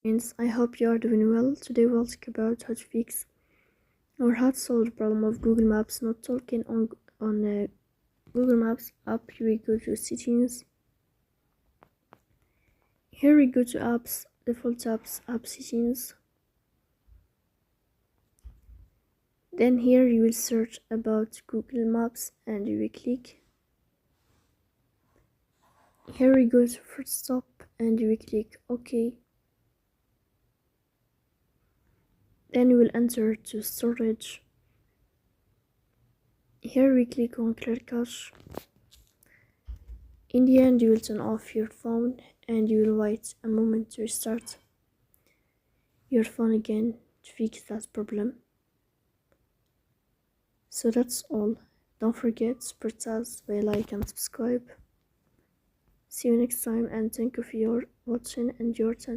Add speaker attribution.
Speaker 1: Friends, I hope you are doing well. Today we'll talk about how to fix or how to solve the problem of Google Maps not talking on Google Maps app. Here we go to settings. Here we go to apps, default apps, app settings. Then here you will search about Google Maps and you will click. Here we go to first stop and you will click OK. Then you will enter to storage. Here we click on clear cache. In the end, you will turn off your phone and you will wait a moment to restart your phone again to fix that problem. So that's all. Don't forget to support us by like and subscribe. See you next time and thank you for your watching and your attention.